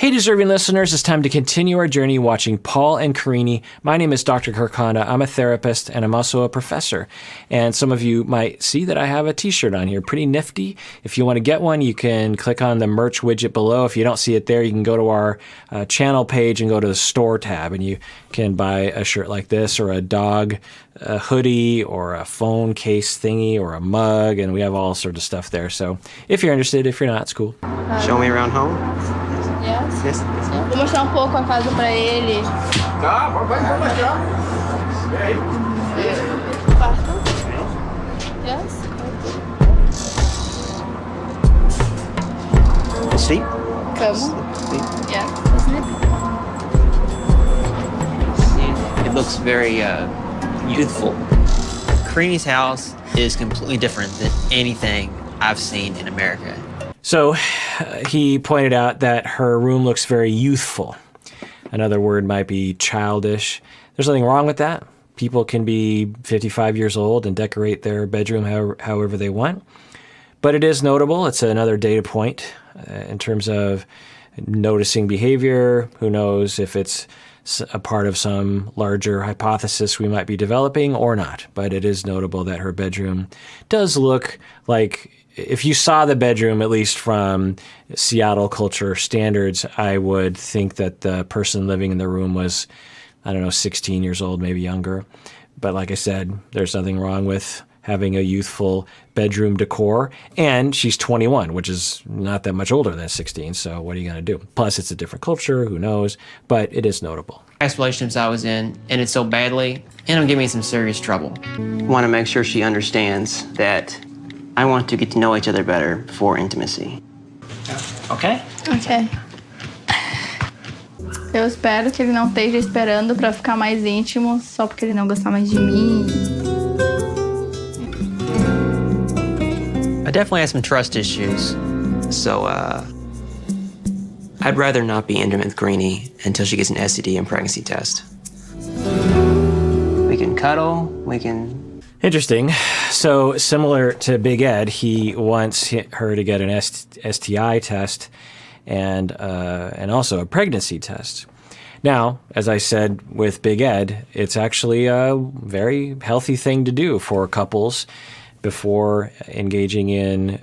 Hey, deserving listeners, it's time to continue our journey watching Paul and Karine. My name is Dr. Kirk Honda. I'm a therapist, and I'm also a professor. And some of you might see that I have a t-shirt on here, pretty nifty. If you want to get one, you can click on the merch widget below. If you don't see it there, you can go to our channel page and go to the store tab, and you can buy a shirt like this, or a dog hoodie, or a phone case thingy, or a mug, and we have all sorts of stuff there. So if you're interested, if you're not, it's cool. Show me around home. Yes. Vou mostrar pouco a casa pra ele. Tá, vai mostrar. E aí? Quarto. Yes. Sleep? Cama. Sleep. Yeah. Sleep. It looks very youthful. Karine's house is completely different than anything I've seen in America. So he pointed out that her room looks very youthful. Another word might be childish. There's nothing wrong with that. People can be 55 years old and decorate their bedroom however they want. But it is notable. It's another data point in terms of noticing behavior. Who knows if it's a part of some larger hypothesis we might be developing or not. But it is notable that her bedroom does look like, if you saw the bedroom, at least from Seattle culture standards, I would think that the person living in the room was, 16 years old, maybe younger. But like I said, there's nothing wrong with having a youthful bedroom decor. And she's 21, which is not that much older than 16. So what are you going to do? Plus, it's a different culture. Who knows? But it is notable. Past relationships I was in, ended so badly, and I'm giving me some serious trouble. I want to make sure she understands that I want to get to know each other better before intimacy. Okay? Ok. Eu espero que ele não esteja esperando pra ficar mais íntimo só porque ele não gostar mais de mim. I definitely have some trust issues, so I'd rather not be intimate with Karine until she gets an STD and pregnancy test. We can cuddle, we can... Interesting. So similar to Big Ed, he wants her to get an STI test and also a pregnancy test. Now, as I said with Big Ed, it's actually a very healthy thing to do for couples before engaging in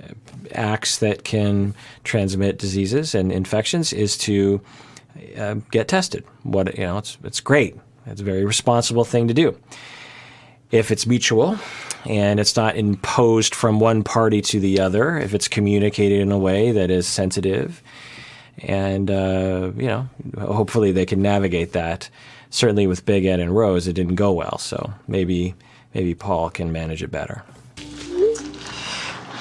acts that can transmit diseases and infections, is to get tested. It's great. It's a very responsible thing to do. If it's mutual and it's not imposed from one party to the other, if it's communicated in a way that is sensitive, and, hopefully they can navigate that. Certainly with Big Ed and Rose, it didn't go well, so maybe Paul can manage it better.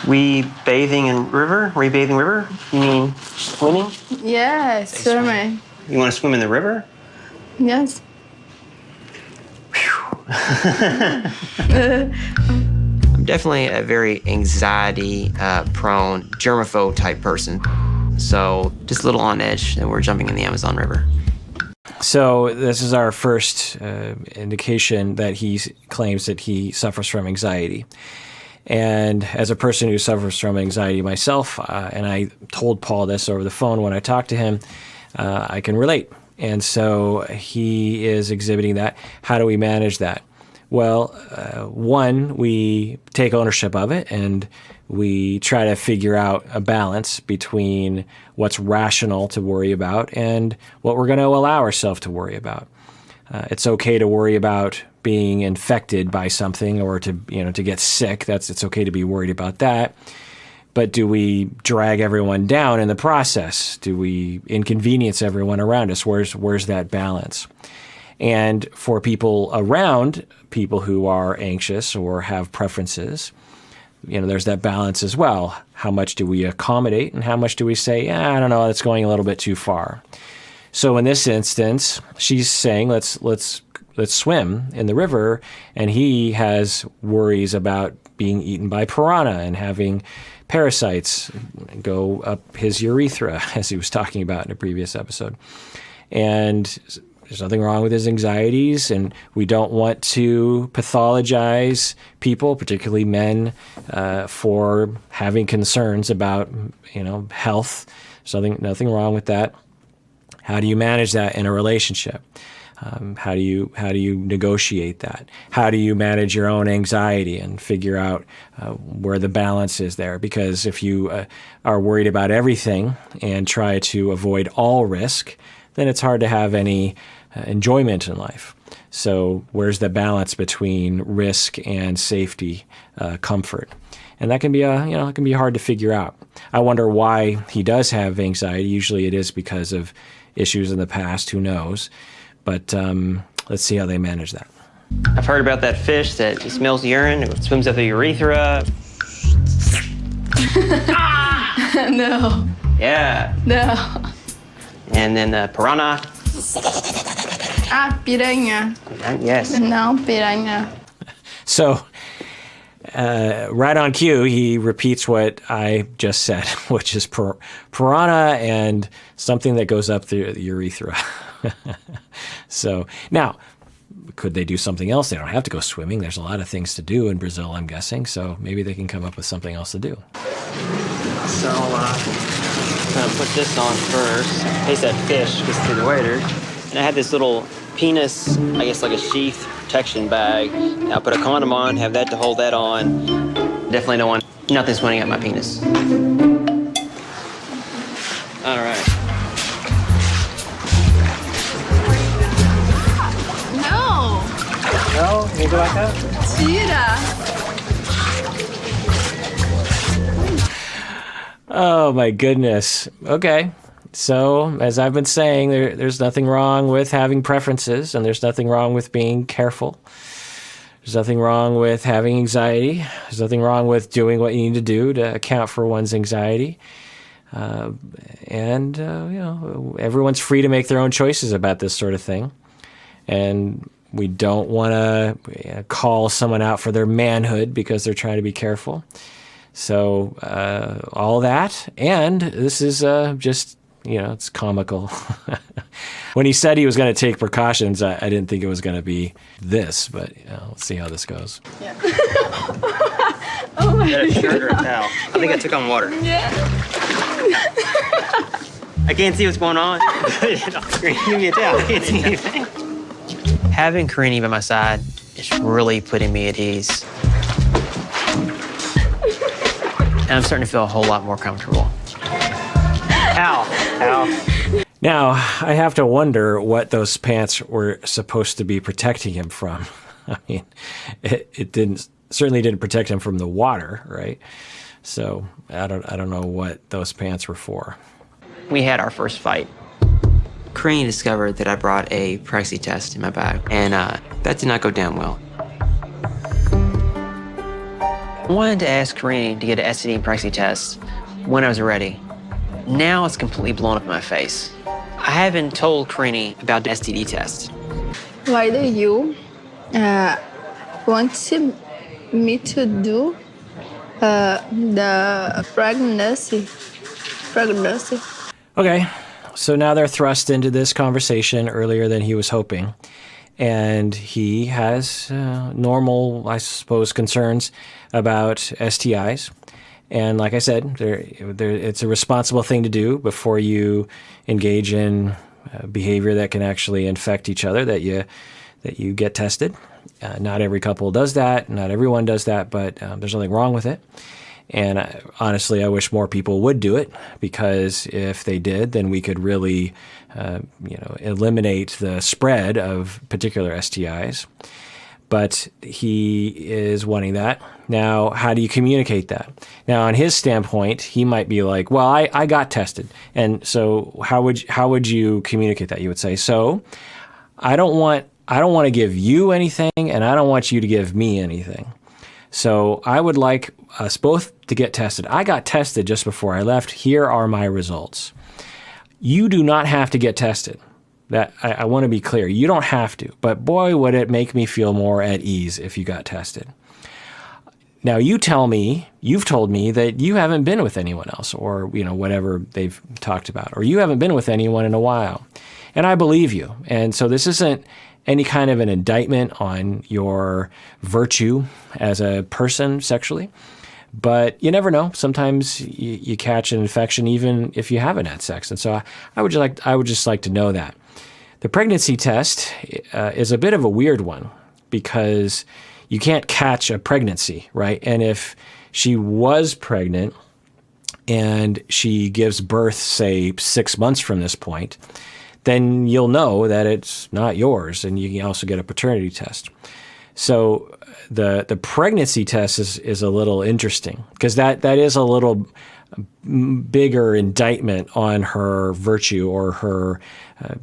We bathing in river? Were you bathing river? You mean swimming? Yes, swimming. You want to swim in the river? Yes. I'm definitely a very anxiety-prone, germaphobe type person. So just a little on edge that we're jumping in the Amazon River. So this is our first indication that he claims that he suffers from anxiety. And as a person who suffers from anxiety myself, and I told Paul this over the phone when I talked to him, I can relate. And so he is exhibiting that. How do we manage that? Well, one, we take ownership of it, and we try to figure out a balance between what's rational to worry about and what we're going to allow ourselves to worry about. It's okay to worry about being infected by something or to get sick. It's okay to be worried about that. But do we drag everyone down in the process? Do we inconvenience everyone around us? Where's that balance? And for people around people who are anxious or have preferences, there's that balance as well. How much do we accommodate and how much do we say, I don't know, that's going a little bit too far. So in this instance, she's saying, let's swim in the river, and he has worries about being eaten by piranha and having parasites go up his urethra, as he was talking about in a previous episode. And there's nothing wrong with his anxieties, and we don't want to pathologize people, particularly men, for having concerns about, health. There's nothing wrong with that. How do you manage that in a relationship? How do you negotiate that? How do you manage your own anxiety and figure out where the balance is there? Because if you are worried about everything and try to avoid all risk, then it's hard to have any enjoyment in life. So where's the balance between risk and safety, comfort? And that can be it can be hard to figure out. I wonder why he does have anxiety. Usually it is because of issues in the past. Who knows? But let's see how they manage that. I've heard about that fish that smells urine, it swims up the urethra. No. Yeah. No. And then the piranha. Ah, piranha. Yes. Não, piranha. So right on cue, he repeats what I just said, which is piranha and something that goes up the urethra. So now, could they do something else? They don't have to go swimming. There's a lot of things to do in Brazil, I'm guessing. So maybe they can come up with something else to do. So I'm gonna put this on first, in case that fish gets through the waiter. And I had this little penis, I guess like a sheath protection bag. And I'll put a condom on, have that to hold that on. Definitely don't want nothing swimming up my penis. All right. Não. No, you go like that? Tira. Oh, my goodness. Okay. So, as I've been saying, there's nothing wrong with having preferences, and there's nothing wrong with being careful. There's nothing wrong with having anxiety. There's nothing wrong with doing what you need to do to account for one's anxiety. Everyone's free to make their own choices about this sort of thing. And we don't want to call someone out for their manhood because they're trying to be careful. So all that, and this is just, it's comical. When he said he was going to take precautions, I didn't think it was going to be this, but let's see how this goes. Yeah. Oh my Is that a shirt or a towel? I think I took on water. Yeah. I can't see what's going on. Give me a towel. I can't see anything. Having Karine by my side is really putting me at ease. And I'm starting to feel a whole lot more comfortable. Ow. Now, I have to wonder what those pants were supposed to be protecting him from. I mean, it certainly didn't protect him from the water, right? So I don't know what those pants were for. We had our first fight. Karine discovered that I brought a pregnancy test in my bag, and that did not go down well. I wanted to ask Karine to get an STD and pregnancy test when I was ready. Now it's completely blown up in my face. I haven't told Karine about the STD test. Why do you want me to do the pregnancy? Okay, so now they're thrust into this conversation earlier than he was hoping. And he has normal, I suppose, concerns about STIs. And like I said, it's a responsible thing to do before you engage in behavior that can actually infect each other, that you get tested. Not every couple does that. Not everyone does that, but there's nothing wrong with it. And honestly, I wish more people would do it, because if they did, then we could really eliminate the spread of particular STIs. But he is wanting that. Now, how do you communicate that? Now, on his standpoint, he might be like, well, I got tested. And so how would you communicate that? You would say, so I don't want to give you anything, and I don't want you to give me anything. So I would like us both to get tested. I got tested just before I left. Here are my results. You do not have to get tested. That I want to be clear. You don't have to, but boy, would it make me feel more at ease if you got tested. Now you've told me that you haven't been with anyone else, or whatever they've talked about, or you haven't been with anyone in a while. And I believe you. And so this isn't any kind of an indictment on your virtue as a person sexually, But you never know. Sometimes you catch an infection even if you haven't had sex. And so I would just like to know that. The pregnancy test is a bit of a weird one because you can't catch a pregnancy, right? And if she was pregnant and she gives birth, say, 6 months from this point, then you'll know that it's not yours, and you can also get a paternity test. So the pregnancy test is a little interesting because that is a little bigger indictment on her virtue or her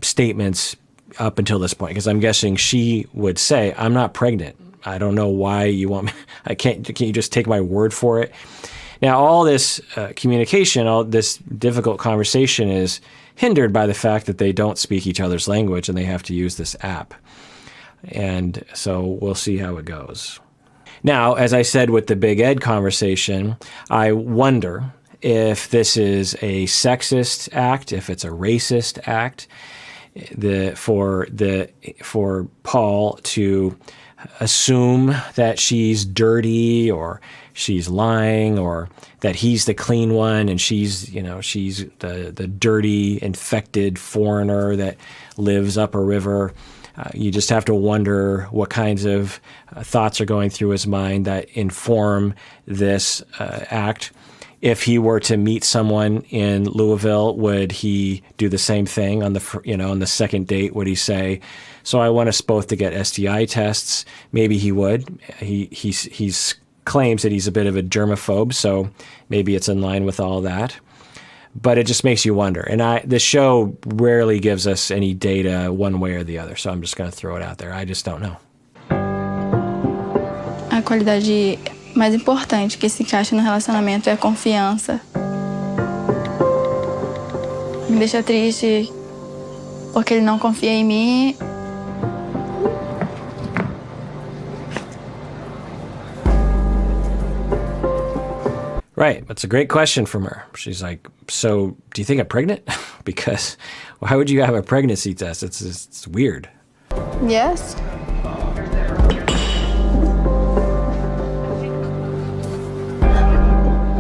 statements up until this point. Because I'm guessing she would say, "I'm not pregnant. I don't know why you want me. Can't you just take my word for it?" Now, all this communication, all this difficult conversation is hindered by the fact that they don't speak each other's language and they have to use this app. And so we'll see how it goes. Now, as I said with the Big Ed conversation, I wonder if this is a sexist act, if it's a racist act, for Paul to assume that she's dirty or she's lying or that he's the clean one and she's the dirty, infected foreigner that lives up a river. You just have to wonder what kinds of thoughts are going through his mind that inform this act. If he were to meet someone in Louisville, would he do the same thing on the second date? Would he say, "So I want us both to get STI tests"? Maybe he would. He's claims that he's a bit of a germaphobe, so maybe it's in line with all that. But it just makes you wonder. And the show rarely gives us any data one way or the other, so I'm just going to throw it out there. I just don't know. A qualidade mais importante que se encaixa no relacionamento é a confiança. Me deixa triste porque ele não confia em mim. Right. That's a great question from her. She's like, "So do you think I'm pregnant?" Because why would you have a pregnancy test? It's weird. Yes.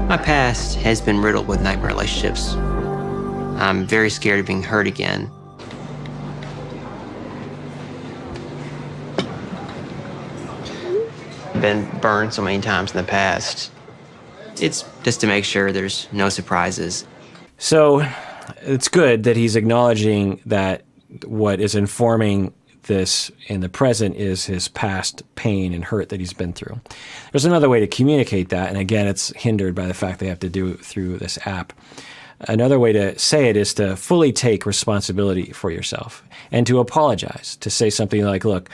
My past has been riddled with nightmare relationships. I'm very scared of being hurt again. Been burned so many times in the past. It's just to make sure there's no surprises. So it's good that he's acknowledging that what is informing this in the present is his past pain and hurt that he's been through. There's another way to communicate that, and again, it's hindered by the fact they have to do it through this app. Another way to say it is to fully take responsibility for yourself and to apologize, to say something like, "Look,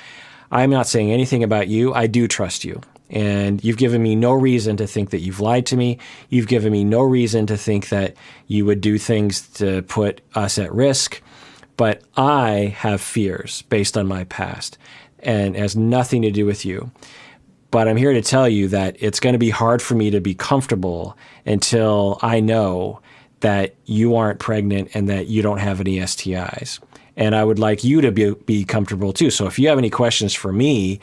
I'm not saying anything about you. I do trust you. And you've given me no reason to think that you've lied to me. You've given me no reason to think that you would do things to put us at risk. But I have fears based on my past, and it has nothing to do with you. But I'm here to tell you that it's going to be hard for me to be comfortable until I know that you aren't pregnant and that you don't have any STIs. And I would like you to be comfortable too. So if you have any questions for me,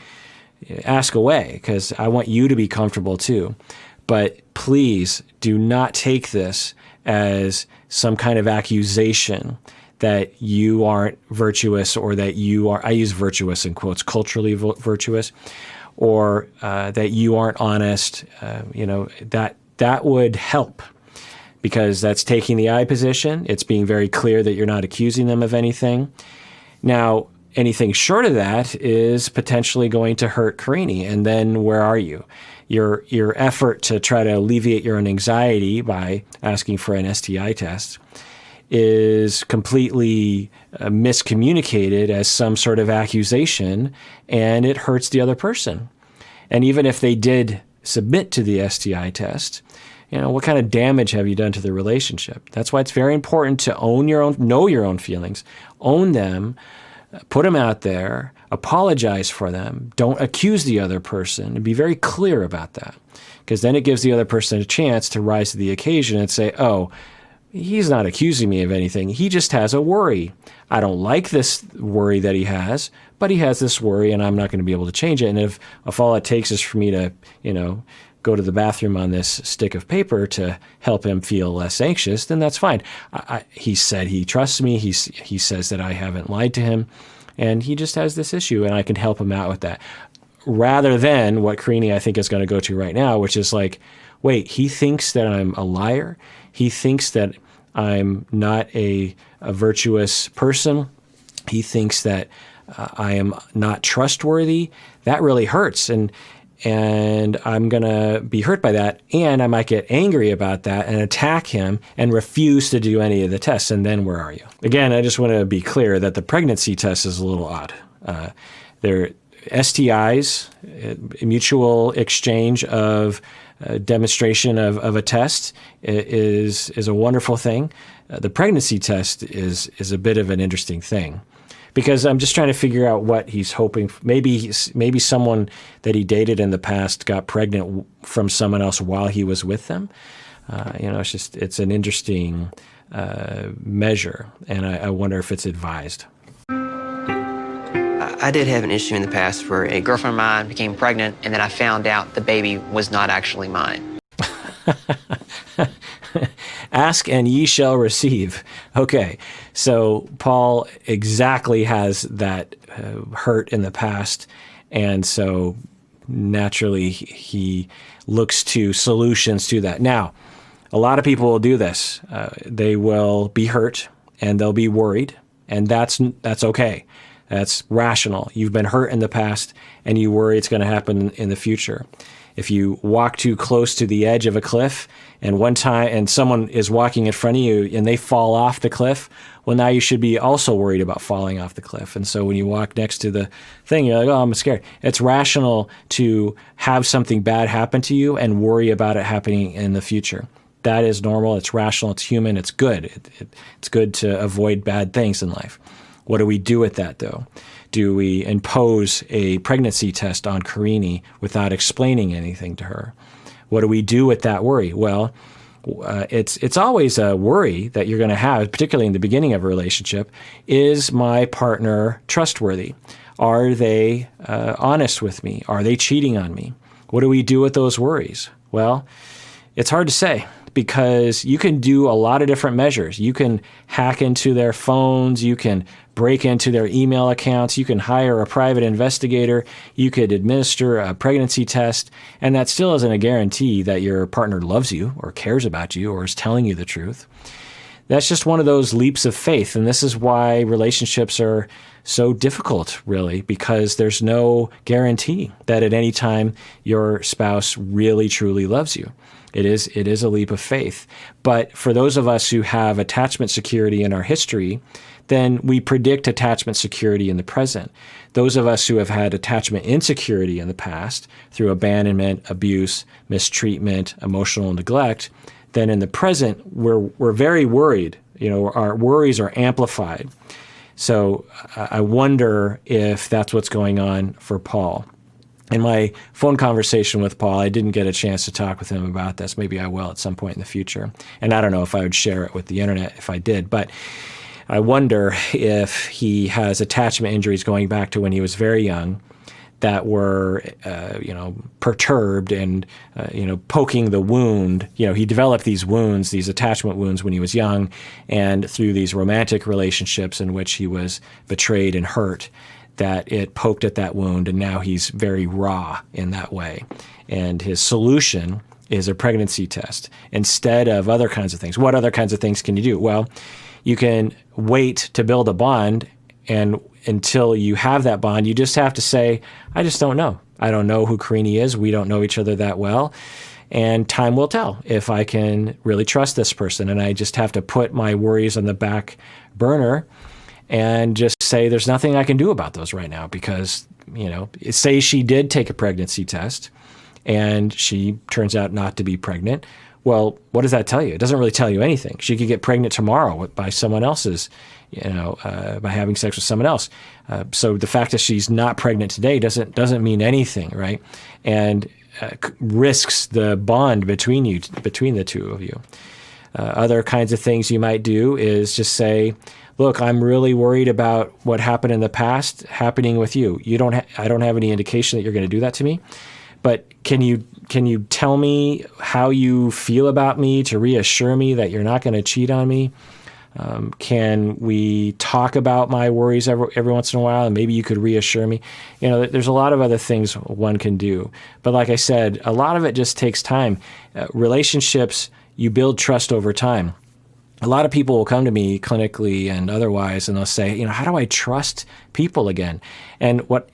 ask away, because I want you to be comfortable too. But please do not take this as some kind of accusation that you aren't virtuous or that you are, I use virtuous in quotes, culturally virtuous, or that you aren't honest. That would help, because that's taking the I position. It's being very clear that you're not accusing them of anything. Now, anything short of that is potentially going to hurt Karine. And then where are you? Your effort to try to alleviate your own anxiety by asking for an STI test is completely miscommunicated as some sort of accusation, and it hurts the other person. And even if they did submit to the STI test, what kind of damage have you done to the relationship? That's why it's very important to know your own feelings, own them, put them out there, apologize for them, don't accuse the other person, and be very clear about that. Because then it gives the other person a chance to rise to the occasion and say, "Oh, he's not accusing me of anything. He just has a worry. I don't like this worry that he has, but he has this worry and I'm not going to be able to change it. And if all it takes is for me to, go to the bathroom on this stick of paper to help him feel less anxious, then that's fine. He said he trusts me. He says that I haven't lied to him, and he just has this issue, and I can help him out with that. Rather than what Karine, I think, is going to go to right now, which is like, wait, he thinks that I'm a liar. He thinks that I'm not a virtuous person. He thinks that I am not trustworthy. That really hurts. And I'm going to be hurt by that. And I might get angry about that and attack him and refuse to do any of the tests. And then where are you? Again, I just want to be clear that the pregnancy test is a little odd. They're STIs, mutual exchange of demonstration of a test is a wonderful thing. The pregnancy test is a bit of an interesting thing, because I'm just trying to figure out what he's hoping. Maybe someone that he dated in the past got pregnant from someone else while he was with them. It's an interesting measure, and I wonder if it's advised. I did have an issue in the past where a girlfriend of mine became pregnant, and then I found out the baby was not actually mine. Ask and ye shall receive. Okay, so Paul exactly has that hurt in the past, and so naturally he looks to solutions to that. Now, a lot of people will do this. They will be hurt and they'll be worried, and that's okay. That's rational. You've been hurt in the past and you worry it's going to happen in the future. If you walk too close to the edge of a cliff and someone is walking in front of you and they fall off the cliff, well, now you should be also worried about falling off the cliff. And so when you walk next to the thing, you're like, oh, I'm scared. It's rational to have something bad happen to you and worry about it happening in the future. That is normal. It's rational. It's human. It's good. It's good to avoid bad things in life. What do we do with that, though? Do we impose a pregnancy test on Karine without explaining anything to her? What do we do with that worry? Well, it's always a worry that you're going to have, particularly in the beginning of a relationship. Is my partner trustworthy? Are they honest with me? Are they cheating on me? What do we do with those worries? Well, it's hard to say, because you can do a lot of different measures. You can hack into their phones. You can break into their email accounts. You can hire a private investigator. You could administer a pregnancy test. And that still isn't a guarantee that your partner loves you or cares about you or is telling you the truth. That's just one of those leaps of faith. And this is why relationships are so difficult, really, because there's no guarantee that at any time your spouse really, truly loves you. It is a leap of faith. But for those of us who have attachment security in our history, then we predict attachment security in the present. Those of us who have had attachment insecurity in the past through abandonment, abuse, mistreatment, emotional neglect, then in the present, we're very worried. Our worries are amplified. So I wonder if that's what's going on for Paul. In my phone conversation with Paul, I didn't get a chance to talk with him about this. Maybe I will at some point in the future. And I don't know if I would share it with the internet if I did. But I wonder if he has attachment injuries going back to when he was very young that were, perturbed and, poking the wound. He developed these wounds, these attachment wounds when he was young, and through these romantic relationships in which he was betrayed and hurt, that it poked at that wound, and now he's very raw in that way. And his solution is a pregnancy test instead of other kinds of things. What other kinds of things can you do? Well, you can wait to build a bond, and until you have that bond, you just have to say, I just don't know. I don't know who Karine is. We don't know each other that well. And time will tell if I can really trust this person. And I just have to put my worries on the back burner and just say there's nothing I can do about those right now, because, say she did take a pregnancy test and she turns out not to be pregnant. Well, what does that tell you? It doesn't really tell you anything. She could get pregnant tomorrow by someone else's, by having sex with someone else. So the fact that she's not pregnant today doesn't mean anything, right? And risks the bond between the two of you. Other kinds of things you might do is just say, look, I'm really worried about what happened in the past happening with you. I don't have any indication that you're going to do that to me, But can you tell me how you feel about me to reassure me that you're not going to cheat on me? Can we talk about my worries every once in a while, and maybe you could reassure me? There's a lot of other things one can do. But like I said, a lot of it just takes time. Relationships, you build trust over time. A lot of people will come to me clinically and otherwise, and they'll say, how do I trust people again? And what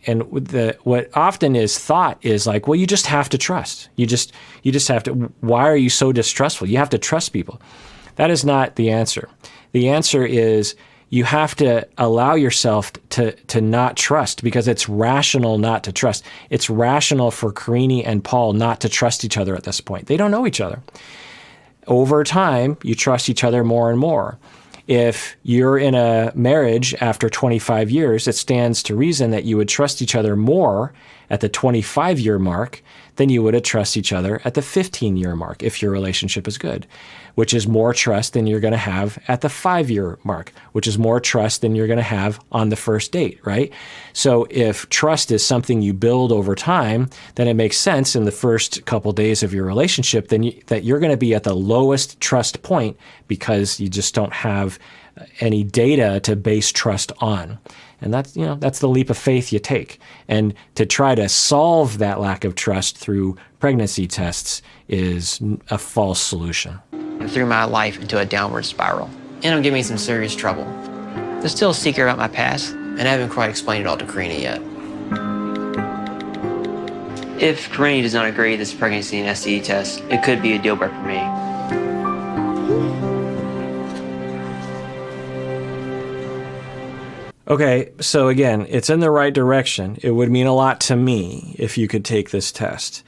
often is thought is like, well, you just have to trust. You just have to. Why are you so distrustful? You have to trust people. That is not the answer. The answer is you have to allow yourself to not trust, because it's rational not to trust. It's rational for Karine and Paul not to trust each other at this point. They don't know each other. Over time, you trust each other more and more. If you're in a marriage after 25 years, it stands to reason that you would trust each other more at the 25-year mark than you would trust each other at the 15-year mark if your relationship is good, which is more trust than you're going to have at the 5-year mark, which is more trust than you're going to have on the first date, right? So if trust is something you build over time, then it makes sense in the first couple days of your relationship that you're going to be at the lowest trust point, because you just don't have any data to base trust on. And that's the leap of faith you take. And to try to solve that lack of trust through pregnancy tests is a false solution. And threw my life into a downward spiral. And I'm giving me some serious trouble. There's still a secret about my past, and I haven't quite explained it all to Karine yet. If Karine does not agree to this pregnancy and STD test, it could be a deal breaker for me. Okay, so again, it's in the right direction. It would mean a lot to me if you could take this test.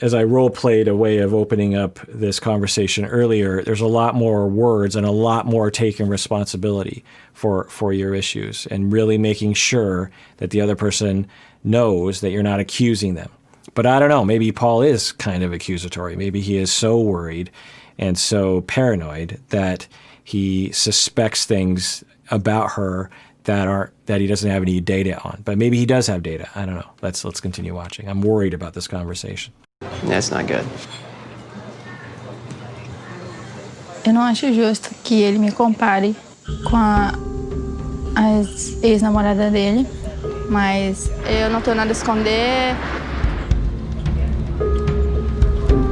As I role-played a way of opening up this conversation earlier, there's a lot more words and a lot more taking responsibility for your issues, and really making sure that the other person knows that you're not accusing them. But I don't know, maybe Paul is kind of accusatory. Maybe he is so worried and so paranoid that he suspects things about her that he doesn't have any data on. But maybe he does have data. I don't know. Let's continue watching. I'm worried about this conversation. That's not good. Eu não acho justo que ele me compare com as ex-namoradas dele, mas eu não tenho nada a esconder.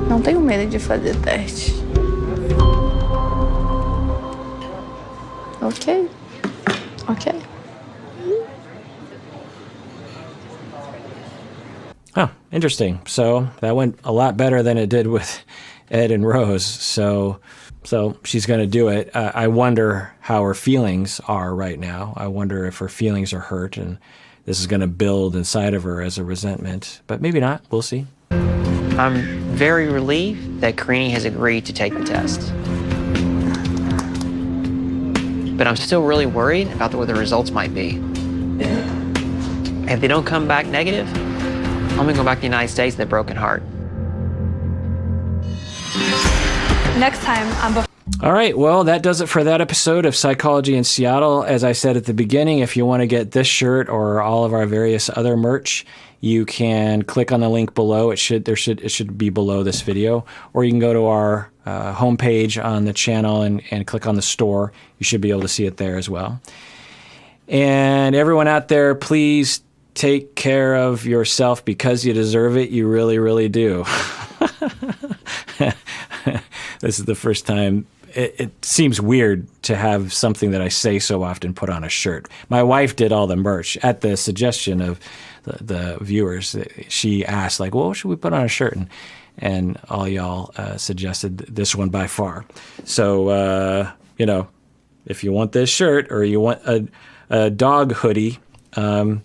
Não tenho medo de fazer teste. Ok. Oh, interesting. So that went a lot better than it did with Ed and Rose. So she's going to do it. I wonder how her feelings are right now. I wonder if her feelings are hurt, and this is going to build inside of her as a resentment. But maybe not. We'll see. I'm very relieved that Karine has agreed to take the test. But I'm still really worried about what the results might be. If they don't come back negative, I'm gonna go back to the United States with a broken heart. Next time on All right, well, that does it for that episode of Psychology in Seattle. As I said at the beginning, if you want to get this shirt or all of our various other merch, you can click on the link below. It should be below this video, or you can go to our homepage on the channel and click on the store. You should be able to see it there as well. And everyone out there, please take care of yourself, because you deserve it. You really, really do. This is the first time. It seems weird to have something that I say so often put on a shirt. My wife did all the merch at the suggestion of the viewers. She asked, like, well, what should we put on a shirt? And all y'all suggested this one by far. So, if you want this shirt, or you want a dog hoodie, you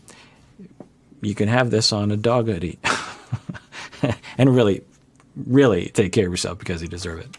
can have this on a dog hoodie. And really, really take care of yourself, because you deserve it.